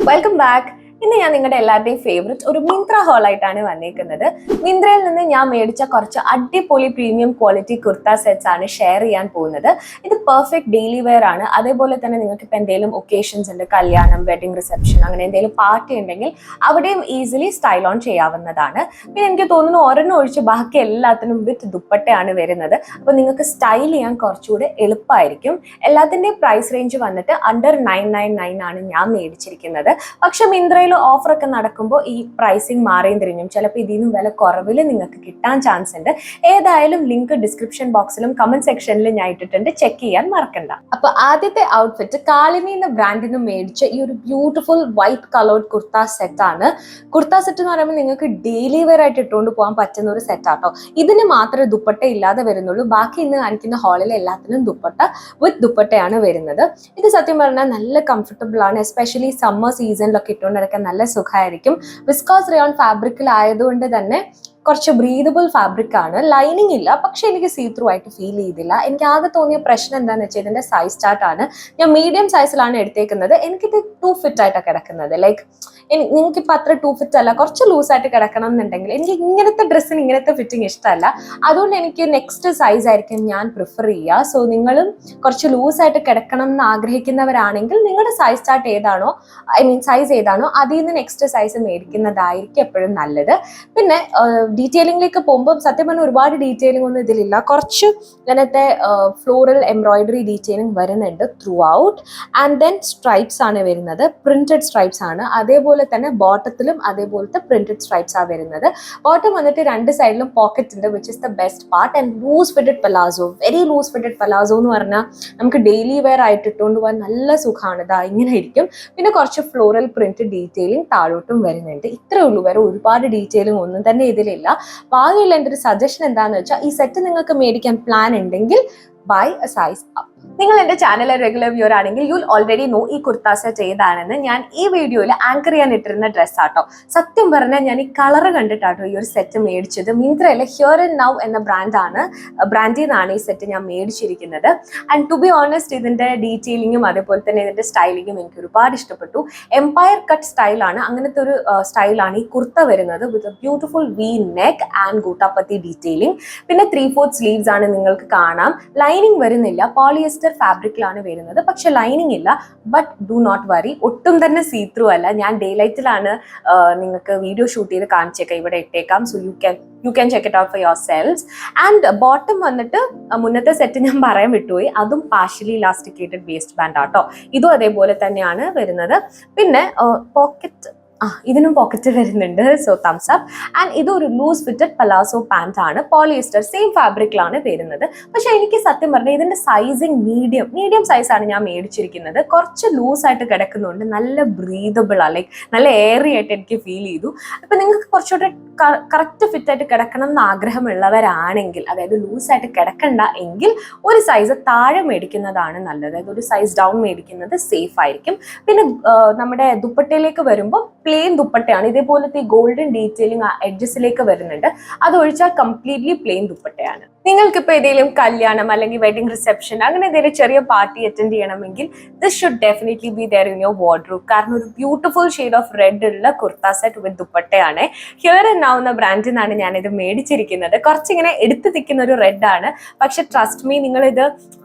Welcome back. ഇന്ന് ഞാൻ നിങ്ങളുടെ എല്ലാവരുടെയും ഫേവറേറ്റ് ഒരു മിന്ത്ര ഹോൾ ആയിട്ടാണ് വന്നേക്കുന്നത്. മിന്ത്രയിൽ നിന്ന് ഞാൻ മേടിച്ച കുറച്ച് അടിപൊളി പ്രീമിയം ക്വാളിറ്റി കുർത്ത സെറ്റ്സ് ആണ് ഷെയർ ചെയ്യാൻ പോകുന്നത്. ഇത് പെർഫെക്റ്റ് ഡെയിലി വെയർ ആണ്. അതേപോലെ തന്നെ നിങ്ങൾക്ക് ഇപ്പം എന്തെങ്കിലും ഒക്കേഷൻസ് ഉണ്ട്, കല്യാണം, വെഡിങ് റിസപ്ഷൻ, അങ്ങനെ എന്തെങ്കിലും പാർട്ടി ഉണ്ടെങ്കിൽ അവിടെയും ഈസിലി സ്റ്റൈൽ ഓൺ ചെയ്യാവുന്നതാണ്. പിന്നെ എനിക്ക് തോന്നുന്നു ഒരെണ്ണം ഒഴിച്ച് ബാക്കി എല്ലാത്തിനും വിത്ത് ദുപ്പട്ടയാണ് വരുന്നത്. അപ്പോൾ നിങ്ങൾക്ക് സ്റ്റൈൽ ചെയ്യാൻ കുറച്ചുകൂടെ എളുപ്പമായിരിക്കും. എല്ലാത്തിൻ്റെയും പ്രൈസ് റേഞ്ച് വന്നിട്ട് അണ്ടർ 999 ആണ് ഞാൻ മേടിച്ചിരിക്കുന്നത്. പക്ഷെ മിന്ത്രയിൽ ഓഫറൊക്കെ നടക്കുമ്പോൾ ഈ പ്രൈസിങ് മാറിയും തിരിഞ്ഞും ചിലപ്പോൾ ഇതിനും വില കുറവിൽ നിങ്ങൾക്ക് കിട്ടാൻ ചാൻസ് ഉണ്ട്. ഏതായാലും ലിങ്ക് ഡിസ്ക്രിപ്ഷൻ ബോക്സിലും കമന്റ് സെക്ഷനിലും ഞാൻ ഇട്ടിട്ടുണ്ട്, ചെക്ക് ചെയ്യാൻ മറക്കണ്ട. അപ്പൊ ആദ്യത്തെ ഔട്ട്ഫിറ്റ് കാലിനി എന്ന ബ്രാൻഡിൽ നിന്ന് മേടിച്ച ഈ ഒരു beautiful white coloured kurta set ആണ്. കുർത്ത സെറ്റ് എന്ന് പറയുമ്പോൾ നിങ്ങൾക്ക് ഡെയിലി വെയർ ആയിട്ട് ഇട്ടുകൊണ്ട് പോകാൻ പറ്റുന്ന ഒരു സെറ്റ് ആട്ടോ. ഇതിന് മാത്രമേ ദുപ്പട്ട ഇല്ലാതെ വരുന്നുള്ളൂ. ബാക്കി ഇന്ന് കാണിക്കുന്ന ഹാളിൽ എല്ലാത്തിനും ദുപ്പട്ട വിത്ത് ദുപ്പട്ടയാണ് വരുന്നത്. ഇത് സത്യം പറഞ്ഞാൽ നല്ല കംഫർട്ടബിൾ ആണ്. എസ്പെഷ്യലി സമ്മർ സീസണിലൊക്കെ ഇട്ടുകൊണ്ട് നടക്കാൻ നല്ല സുഖമായിരിക്കും. വിസ്കോസ് റയോൺ ഫാബ്രിക്കിലായതുകൊണ്ട് തന്നെ കുറച്ച് ബ്രീതബിൾ ഫാബ്രിക് ആണ്. ലൈനിങ് ഇല്ല, പക്ഷെ എനിക്ക് സീ ത്രൂ ആയിട്ട് ഫീൽ ചെയ്തില്ല. എനിക്ക് ആകെ തോന്നിയ പ്രശ്നം എന്താണെന്ന് വെച്ചാൽ ഇതിന്റെ സൈസ് ചാർട്ട് ആണ്. ഞാൻ മീഡിയം സൈസിലാണ് എടുത്തേക്കുന്നത്. എനിക്കിത് ടു ഫിറ്റ് ആയിട്ടാണ് കിടക്കുന്നത്. ലൈക്ക് നിങ്ങൾക്കിപ്പോൾ അത്ര ടു ഫിറ്റ് അല്ല, കുറച്ച് ലൂസായിട്ട് കിടക്കണം എന്നുണ്ടെങ്കിൽ എനിക്ക് ഇങ്ങനത്തെ ഡ്രസ്സിന് ഇങ്ങനത്തെ ഫിറ്റിംഗ് ഇഷ്ടമല്ല. അതുകൊണ്ട് എനിക്ക് നെക്സ്റ്റ് സൈസ് ആയിരിക്കും ഞാൻ പ്രിഫർ ചെയ്യുക. സോ നിങ്ങളും കുറച്ച് ലൂസായിട്ട് കിടക്കണം എന്ന് ആഗ്രഹിക്കുന്നവരാണെങ്കിൽ നിങ്ങളുടെ സൈസ് ചാർട്ട് ഏതാണോ, സൈസ് ഏതാണോ അതിൽ നിന്ന് നെക്സ്റ്റ് സൈസ് മേടിക്കുന്നതായിരിക്കും എപ്പോഴും നല്ലത്. പിന്നെ ഡീറ്റെയിലിംഗിലേക്ക് പോകുമ്പോൾ സത്യം പറഞ്ഞാൽ ഒരുപാട് ഡീറ്റെയിലിംഗ് ഒന്നും ഇതിലില്ല. കുറച്ച് ഇങ്ങനത്തെ ഫ്ലോറൽ എംബ്രോയിഡറി ഡീറ്റെയിലിംഗ് വരുന്നുണ്ട് through out. And then stripes ആണ് വരുന്നത്, പ്രിന്റഡ് സ്ട്രൈപ്സ് ആണ്. അതേപോലെ തന്നെ ബോട്ടത്തിലും അതേപോലത്തെ പ്രിന്റഡ് സ്ട്രൈപ്സ് ആണ് വരുന്നത്. ബോട്ടം വന്നിട്ട് രണ്ട് സൈഡിലും പോക്കറ്റ് ഉണ്ട്, which is the best part. And loose fitted palazzo, very loose fitted palazzo എന്ന് പറഞ്ഞാൽ നമുക്ക് ഡെയിലി വെയർ ആയിട്ട് ഇട്ടുകൊണ്ട് പോകാൻ നല്ല സുഖമാണ്. ഇതാ ഇങ്ങനെ ഇരിക്കും. പിന്നെ കുറച്ച് ഫ്ലോറൽ പ്രിന്റ് ഡീറ്റെയിലിംഗ് താഴോട്ടും വരുന്നുണ്ട്. ഇത്രേ ഉള്ളൂ, വേറെ ഒരുപാട് ഡീറ്റെയിലിംഗ് ഒന്നും തന്നെ ഇതിലില്ല. ഭാവിയുള്ള എൻ്റെ ഒരു സജഷൻ എന്താണെന്ന് വെച്ചാൽ ഈ സെറ്റ് നിങ്ങൾക്ക് മേടിക്കാൻ പ്ലാൻ ഉണ്ടെങ്കിൽ ബൈ എ സൈസ് അപ്പ്. നിങ്ങൾ എൻ്റെ ചാനലിലെ റെഗുലർ വ്യൂർ ആണെങ്കിൽ യു ഓൾറെഡി നോ ഈ കുർത്ത സെറ്റ് ഏതാണെന്ന്. ഞാൻ ഈ വീഡിയോയിൽ ആങ്കർ ചെയ്യാൻ ഇട്ടിരുന്ന ഡ്രസ്സ് ആട്ടോ. സത്യം പറഞ്ഞാൽ ഞാൻ ഈ കളർ കണ്ടിട്ടാട്ടോ ഈ ഒരു സെറ്റ് മേടിച്ചത്. മിന്ത്രയിലെ ഹിയർ ആൻഡ് നൗ എന്ന ബ്രാൻഡിൽ നിന്നാണ് ഈ സെറ്റ് ഞാൻ മേടിച്ചിരിക്കുന്നത്. ആൻഡ് ടു ബി ഓണസ്റ്റ് ഇതിൻ്റെ ഡീറ്റെയിലിങ്ങും അതേപോലെ തന്നെ ഇതിൻ്റെ സ്റ്റൈലിങ്ങും എനിക്ക് ഒരുപാട് ഇഷ്ടപ്പെട്ടു. എംപയർ കട്ട് സ്റ്റൈലാണ്, അങ്ങനത്തെ ഒരു സ്റ്റൈലാണ് ഈ കുർത്ത വരുന്നത്, with a beautiful V neck and gota patti detailing. പിന്നെ 3/4 സ്ലീവ്സ് ആണ് നിങ്ങൾക്ക് കാണാം. ലൈനിങ് വരുന്നില്ല, പോളിയസ്റ്റർ ഫാബ്രിക്കിലാണ് വരുന്നത്. പക്ഷെ ലൈനിങ് ഇല്ല. ബട്ട് ഡു നോട്ട് വറി, ഒട്ടും തന്നെ സീ ത്രൂ അല്ല. ഞാൻ ഡേ ലൈറ്റിലാണ് നിങ്ങൾക്ക് വീഡിയോ ഷൂട്ട് ചെയ്ത് കാണിച്ചേക്കാം, ഇവിടെ ഇട്ടേക്കാം. So you can check it out for your cells. And bottom വന്നിട്ട് മുന്നത്തെ സെറ്റ് ഞാൻ പറയാൻ വിട്ടുപോയി, അതും പാർഷ്യലി ഇലാസ്റ്റിക്കേറ്റഡ് വേസ്റ്റ് ബാൻഡ് ആട്ടോ. ഇതും അതേപോലെ തന്നെയാണ് വരുന്നത്. പിന്നെ പോക്കറ്റ്, ഇതിനും പോക്കറ്റ് വരുന്നുണ്ട്. So thumbs up. ആൻഡ് ഇതൊരു ലൂസ് ഫിറ്റഡ് പലാസോ പാന്റ് ആണ്, പോളിയസ്റ്റർ സെയിം ഫാബ്രിക്കിലാണ് വരുന്നത്. പക്ഷെ എനിക്ക് സത്യം പറഞ്ഞാൽ ഇതിന്റെ സൈസിങ് മീഡിയം സൈസാണ് ഞാൻ മേടിച്ചിരിക്കുന്നത്. കുറച്ച് ലൂസായിട്ട് കിടക്കുന്നുണ്ട്, നല്ല ബ്രീതബിൾ ആണ്, ലൈക്ക് നല്ല എയറി ആയിട്ട് എനിക്ക് ഫീൽ ചെയ്തു. അപ്പൊ നിങ്ങൾക്ക് കുറച്ചുകൂടെ കറക്റ്റ് ഫിറ്റ് ആയിട്ട് കിടക്കണം എന്ന് ആഗ്രഹമുള്ളവരാണെങ്കിൽ, അതായത് ലൂസായിട്ട് കിടക്കണ്ട എങ്കിൽ ഒരു സൈസ് താഴെ മേടിക്കുന്നതാണ് നല്ലത്. അതായത് ഒരു സൈസ് ഡൗൺ മേടിക്കുന്നത് സേഫ് ആയിരിക്കും. പിന്നെ നമ്മുടെ ദുപ്പട്ടയിലേക്ക് വരുമ്പോൾ പ്ലെയിൻ ദുപ്പട്ടയാണ്. ഇതേപോലത്തെ ഈ ഗോൾഡൻ ഡീറ്റെയിലിംഗ് എഡ്ജസിലേക്ക് വരുന്നുണ്ട്. അത് ഒഴിച്ചാൽ കംപ്ലീറ്റ്ലി പ്ലെയിൻ ദുപ്പട്ടയാണ്. നിങ്ങൾക്കിപ്പോൾ ഏതെങ്കിലും കല്യാണം അല്ലെങ്കിൽ വെഡിങ് റിസപ്ഷൻ അങ്ങനെ എന്തെങ്കിലും ചെറിയ പാർട്ടി അറ്റൻഡ് ചെയ്യണമെങ്കിൽ this should definitely be there in your wardrobe. കാരണം ഒരു ബ്യൂട്ടിഫുൾ ഷെയ്ഡ് ഓഫ് റെഡ് ഉള്ള കുർത്ത സെറ്റ് വിത്ത് ദുപ്പട്ടയാണ്. ഹിയർ ആൻഡ് നൗ എന്ന ബ്രാൻഡിൽ നിന്നാണ് ഞാനിത് മേടിച്ചിരിക്കുന്നത്. കുറച്ചിങ്ങനെ എടുത്ത് നിൽക്കുന്ന ഒരു റെഡ് ആണ്. പക്ഷെ ട്രസ്റ്റ് മീ, നിങ്ങളിത്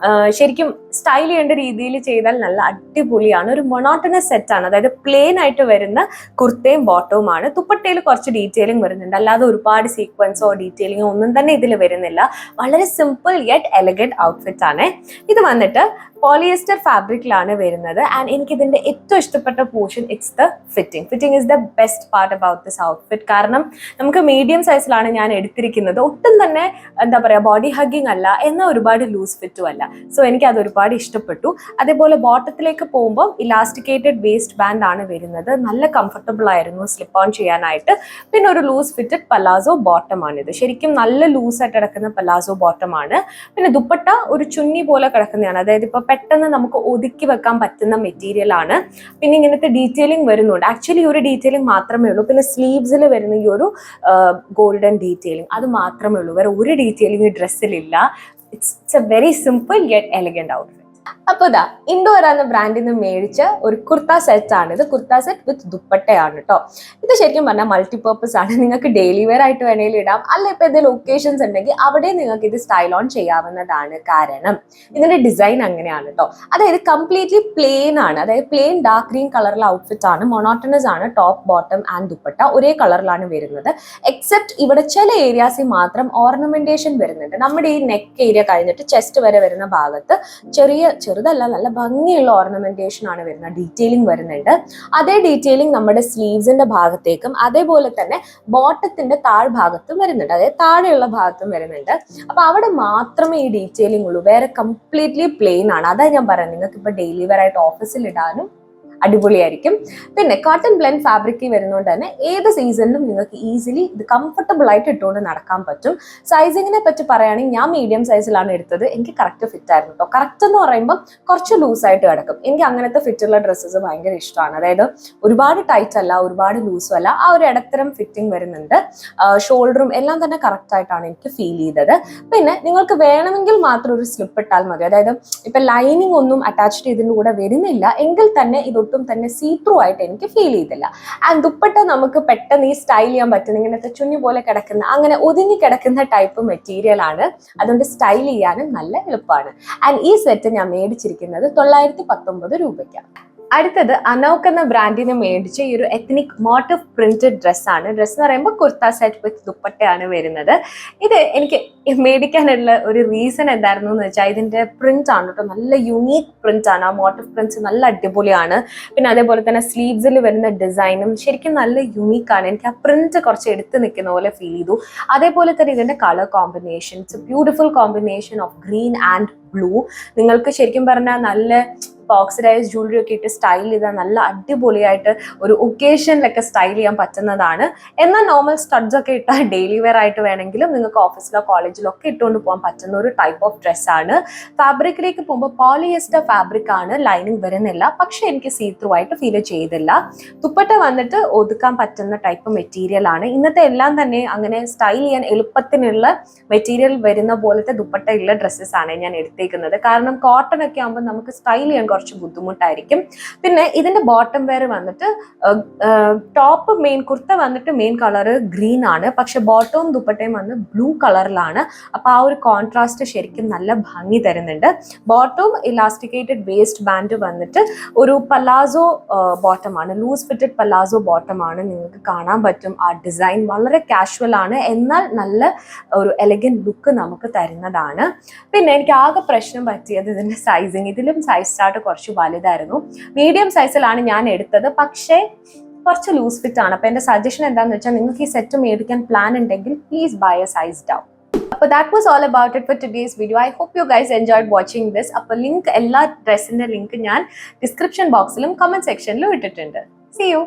ശരിക്കും സ്റ്റൈൽ ചെയ്യേണ്ട രീതിയിൽ ചെയ്താൽ നല്ല അടിപൊളിയാണ്. ഒരു മൊണോട്ടണസ് സെറ്റ് ആണ്. അതായത് പ്ലെയിൻ ആയിട്ട് വരുന്ന കുർത്തയും ബോട്ടവുമാണ്. ദുപ്പട്ടയിൽ കുറച്ച് ഡീറ്റെയിലിംഗ് വരുന്നുണ്ട്, അല്ലാതെ ഒരുപാട് സീക്വൻസോ ഡീറ്റെയിലിങ്ങോ ഒന്നും തന്നെ ഇതിൽ വരുന്നില്ല. വളരെ സിമ്പിൾ യെറ്റ് എലഗന്റ് ഔട്ട്ഫിറ്റ് ആണ്. ഇത് വന്നിട്ട് പോളിയസ്റ്റർ ഫാബ്രിക്കിലാണ് വരുന്നത്. ആൻഡ് എനിക്ക് ഇതിന്റെ ഏറ്റവും ഇഷ്ടപ്പെട്ട portion it's the fitting is the best part about this outfit. കാരണം നമുക്ക് മീഡിയം സൈസിലാണ് ഞാൻ എടുത്തിരിക്കുന്നത്. ഒട്ടും തന്നെ എന്താ പറയുക, ബോഡി ഹഗ്ഗിങ് അല്ല, എന്നാൽ ഒരുപാട് ലൂസ് ഫിറ്റും അല്ല. സോ എനിക്ക് അത് ഒരുപാട് ഇഷ്ടപ്പെട്ടു. അതേപോലെ ബോട്ടത്തിലേക്ക് പോകുമ്പോൾ ഇലാസ്റ്റിക്കേറ്റഡ് വേസ്റ്റ് ബാൻഡ് ആണ് വരുന്നത്. നല്ല കംഫർട്ടബിൾ ആയിരുന്നു സ്ലിപ്പ് ഓൺ ചെയ്യാനായിട്ട്. പിന്നെ ഒരു ലൂസ് ഫിറ്റഡ് പലാസോ ബോട്ടം ആണിത്. ശരിക്കും നല്ല ലൂസായിട്ട് കിടക്കുന്ന പലാസോ ബോട്ടം ആണ്. പിന്നെ ദുപ്പട്ട ഒരു ചുന്നി പോലെ കിടക്കുന്നതാണ്. അതായത് ഇപ്പൊ പെട്ടെന്ന് നമുക്ക് ഒതുക്കി വെക്കാൻ പറ്റുന്ന മെറ്റീരിയൽ ആണ്. പിന്നെ ഇങ്ങനത്തെ ഡീറ്റെയിലിംഗ് വരുന്നുണ്ട്. ആക്ച്വലി ഒരു ഡീറ്റെയിലിംഗ് മാത്രമേ ഉള്ളൂ. പിന്നെ സ്ലീവ്സിൽ വരുന്ന ഈ ഒരു ഗോൾഡൻ ഡീറ്റെയിലിംഗ് അത് മാത്രമേ ഉള്ളൂ. വേറെ ഒരു ഡീറ്റെയിലിംഗ് ഡ്രസ്സിലില്ല. It's a very simple yet elegant outfit. അപ്പൊ ഇതാ ഇൻഡോർ എന്ന ബ്രാൻഡിൽ നിന്ന് മേടിച്ച ഒരു കുർത്ത സെറ്റ് ആണ് ഇത്. കുർത്ത സെറ്റ് വിത്ത് ദുപ്പട്ടയാണ് കേട്ടോ. ഇത് ശരിക്കും പറഞ്ഞാൽ മൾട്ടിപർപ്പസ് ആണ്. നിങ്ങൾക്ക് ഡെയിലി വെയർ ആയിട്ട് വേണമെങ്കിൽ ഇടാം, അല്ല ഇപ്പൊ എന്തെങ്കിലും ഒക്കേഷൻസ് ഉണ്ടെങ്കിൽ അവിടെ നിങ്ങൾക്ക് ഇത് സ്റ്റൈൽ ഓൺ ചെയ്യാവുന്നതാണ്. കാരണം ഇതിന്റെ ഡിസൈൻ അങ്ങനെയാണ് കേട്ടോ. അതായത് കംപ്ലീറ്റ്ലി പ്ലെയിൻ ആണ്. അതായത് പ്ലെയിൻ ഡാർക്ക് ഗ്രീൻ കളറിലെ ഔട്ട്ഫിറ്റ് ആണ്. മൊണോട്ടണസ് ആണ് ടോപ്പ് ബോട്ടം ആൻഡ് ദുപ്പട്ട ഒരേ കളറിലാണ് വരുന്നത്. എക്സെപ്റ്റ് ഇവിടെ ചില ഏരിയാസിൽ മാത്രം ഓർണമെന്റേഷൻ വരുന്നുണ്ട്. നമ്മുടെ ഈ നെക്ക് ഏരിയ കഴിഞ്ഞിട്ട് ചെസ്റ്റ് വരെ വരുന്ന ഭാഗത്ത് ചെറുതല്ല, നല്ല ഭംഗിയുള്ള ഓർണമെന്റേഷൻ ആണ് വരുന്നത്. ഡീറ്റെയിലിംഗ് വരുന്നുണ്ട്. അതേ ഡീറ്റെയിലിംഗ് നമ്മുടെ സ്ലീവ്സിന്റെ ഭാഗത്തേക്കും അതേപോലെ തന്നെ ബോട്ടത്തിന്റെ താഴ്ഭാഗത്തും വരുന്നുണ്ട്. അതായത് താഴെയുള്ള ഭാഗത്തും വരുന്നുണ്ട്. അപ്പൊ അവിടെ മാത്രമേ ഈ ഡീറ്റെയിലിംഗ് ഉള്ളൂ. വേറെ കംപ്ലീറ്റ്ലി പ്ലെയിൻ ആണ്. അതാ ഞാൻ പറയുന്നത്, നിങ്ങൾക്ക് ഇപ്പൊ ഡെയിലി വെയർ ആയിട്ട് ഓഫീസിൽ ഇടാനും അടിപൊളിയായിരിക്കും. പിന്നെ കോട്ടൺ ബ്ലെൻഡ് ഫാബ്രിക് വരുന്നതുകൊണ്ട് തന്നെ ഏത് സീസണിലും നിങ്ങൾക്ക് ഈസിലി ഇത് കംഫർട്ടബിൾ ആയിട്ട് ഇട്ടുകൊണ്ട് നടക്കാൻ പറ്റും. സൈസിങ്ങിനെ പറ്റി പറയുകയാണെങ്കിൽ ഞാൻ മീഡിയം സൈസിലാണ് എടുത്തത്. എനിക്ക് കറക്റ്റ് ഫിറ്റ് ആയിരുന്നു കേട്ടോ. കറക്റ്റ് എന്ന് പറയുമ്പോൾ കുറച്ച് ലൂസായിട്ട് കിടക്കും. എനിക്ക് അങ്ങനത്തെ ഫിറ്റുള്ള ഡ്രസ്സസ് ഭയങ്കര ഇഷ്ടമാണ്. അതായത് ഒരുപാട് ടൈറ്റ് അല്ല, ഒരുപാട് ലൂസും അല്ല, ആ ഒരു ഇടത്തരം ഫിറ്റിംഗ് വരുന്നുണ്ട്. ഷോൾഡറും എല്ലാം തന്നെ കറക്റ്റ് ആയിട്ടാണ് എനിക്ക് ഫീൽ ചെയ്തത്. പിന്നെ നിങ്ങൾക്ക് വേണമെങ്കിൽ മാത്രം ഒരു സ്ലിപ്പ് ഇട്ടാൽ മതി. അതായത് ഇപ്പൊ ലൈനിങ് ഒന്നും അറ്റാച്ച്ഡ് ഇതിൻ്റെ കൂടെ വരുന്നില്ല എങ്കിൽ തന്നെ ഇത് ഒട്ടും തന്നെ സീ ത്രൂ ആയിട്ട് എനിക്ക് ഫീൽ ചെയ്തില്ല. ആൻഡ് ദുപ്പട്ട നമുക്ക് പെട്ടെന്ന് ഈ സ്റ്റൈൽ ചെയ്യാൻ പറ്റുന്ന ഇങ്ങനത്തെ ചുഞ്ഞു പോലെ കിടക്കുന്ന അങ്ങനെ ഒതുങ്ങി കിടക്കുന്ന ടൈപ്പ് മെറ്റീരിയൽ ആണ്. അതുകൊണ്ട് സ്റ്റൈൽ ചെയ്യാനും നല്ല എളുപ്പമാണ്. ആൻഡ് ഈ സെറ്റ് ഞാൻ മേടിച്ചിരിക്കുന്നത് 919 രൂപയ്ക്കാണ്. അടുത്തത് അനൗക്ക് എന്ന ബ്രാൻഡിന് മേടിച്ച ഈ ഒരു എത്നിക് മോട്ടീവ് പ്രിന്റഡ് ഡ്രസ്സാണ്. ഡ്രസ്സ് എന്ന് പറയുമ്പോൾ കുർത്ത സെറ്റ് വിത്ത് ദുപ്പട്ടയാണ് വരുന്നത്. ഇത് എനിക്ക് മേടിക്കാനുള്ള ഒരു റീസൺ എന്തായിരുന്നു എന്ന് വെച്ചാൽ ഇതിന്റെ പ്രിന്റ് ആണ് കേട്ടോ. നല്ല യുണീക്ക് പ്രിന്റ് ആണ്. ആ മോട്ടീവ് പ്രിന്റ്സ് നല്ല അടിപൊളിയാണ്. പിന്നെ അതേപോലെ തന്നെ സ്ലീവ്സിൽ വരുന്ന ഡിസൈനും ശരിക്കും നല്ല യുണീക്ക് ആണ്. എനിക്ക് ആ പ്രിന്റ് കുറച്ച് എടുത്ത് നിൽക്കുന്ന പോലെ ഫീൽ ചെയ്തു. അതേപോലെ തന്നെ ഇതിന്റെ colour combinations, beautiful combination of green and blue. നിങ്ങൾക്ക് ശരിക്കും പറഞ്ഞാൽ നല്ല ഓക്സിഡൈസ് ജ്വല്ലറി ഒക്കെ ഇട്ട് സ്റ്റൈൽ ചെയ്താൽ നല്ല അടിപൊളിയായിട്ട് ഒരു ഒക്കേഷനിലൊക്കെ സ്റ്റൈൽ ചെയ്യാൻ പറ്റുന്നതാണ്. എന്നാൽ നോർമൽ സ്റ്റഡ്സ് ഒക്കെ ഇട്ടാൽ ഡെയിലി വെയർ ആയിട്ട് വേണമെങ്കിലും നിങ്ങൾക്ക് ഓഫീസിലോ കോളേജിലോ ഒക്കെ ഇട്ടുകൊണ്ട് പോകാൻ പറ്റുന്ന ഒരു ടൈപ്പ് ഓഫ് ഡ്രസ്സാണ്. ഫാബ്രിക്കിലേക്ക് പോകുമ്പോൾ പോളിയസ്റ്റർ ഫാബ്രിക് ആണ്, ലൈനിങ് വരുന്നില്ല. പക്ഷെ എനിക്ക് സീ ത്രൂ ആയിട്ട് ഫീൽ ചെയ്തില്ല. ദുപ്പട്ട വന്നിട്ട് ഒതുക്കാൻ പറ്റുന്ന ടൈപ്പ് മെറ്റീരിയൽ ആണ്. ഇന്നത്തെ എല്ലാം തന്നെ അങ്ങനെ സ്റ്റൈൽ ചെയ്യാൻ എളുപ്പത്തിനുള്ള മെറ്റീരിയൽ വരുന്ന പോലത്തെ ദുപ്പട്ട ഉള്ള ഡ്രസ്സസ് ആണ് ഞാൻ എടുത്തേക്കുന്നത്. കാരണം കോട്ടൺ ഒക്കെ ആകുമ്പോൾ നമുക്ക് സ്റ്റൈൽ ചെയ്യാൻ കുറച്ച് ബുദ്ധിമുട്ടായിരിക്കും. പിന്നെ ഇതിന്റെ ബോട്ടം വെയർ വന്നിട്ട് ടോപ്പ് മെയിൻ കുർത്ത വന്നിട്ട് മെയിൻ കളർ ഗ്രീൻ ആണ്. പക്ഷെ ബോട്ടവും ദുപ്പട്ടയും വന്ന് ബ്ലൂ കളറിലാണ്. അപ്പൊ ആ ഒരു കോൺട്രാസ്റ്റ് ശരിക്കും നല്ല ഭംഗി തരുന്നുണ്ട്. ബോട്ടവും ഇലാസ്റ്റിക്കേറ്റഡ് വേസ്റ്റ് ബാൻഡ് വന്നിട്ട് ഒരു പലാസോ ബോട്ടം ആണ്, ലൂസ് ഫിറ്റഡ് പലാസോ ബോട്ടം ആണ്. നിങ്ങൾക്ക് കാണാൻ പറ്റും ആ ഡിസൈൻ വളരെ കാഷ്വൽ ആണ്, എന്നാൽ നല്ല ഒരു എലഗന്റ് ലുക്ക് നമുക്ക് തരുന്നതാണ്. പിന്നെ എനിക്ക് ആകെ പ്രശ്നം പറ്റിയത് ഇതിന്റെ സൈസിങ്. ഇതിലും സൈസ് ചാർട്ട് കുറച്ച് വലുതായിരുന്നു. മീഡിയം സൈസിലാണ് ഞാൻ എടുത്തത്, പക്ഷേ കുറച്ച് ലൂസ് ഫിറ്റ് ആണ്. അപ്പൊ എന്റെ സജഷൻ എന്താണെന്ന് വെച്ചാൽ നിങ്ങൾക്ക് ഈ സെറ്റ് മേടിക്കാൻ പ്ലാൻ ഉണ്ടെങ്കിൽ please buy a size down. അപ്പോൾ that was all about it for today's video. I hope you guys enjoyed watching this. അപ്പോൾ ലിങ്ക് എല്ലാ ഡ്രസ്സിന്റെ ലിങ്ക് ഞാൻ ഡിസ്ക്രിപ്ഷൻ ബോക്സിലും കമന്റ് സെക്ഷനിലും ഇട്ടിട്ടുണ്ട്. See you.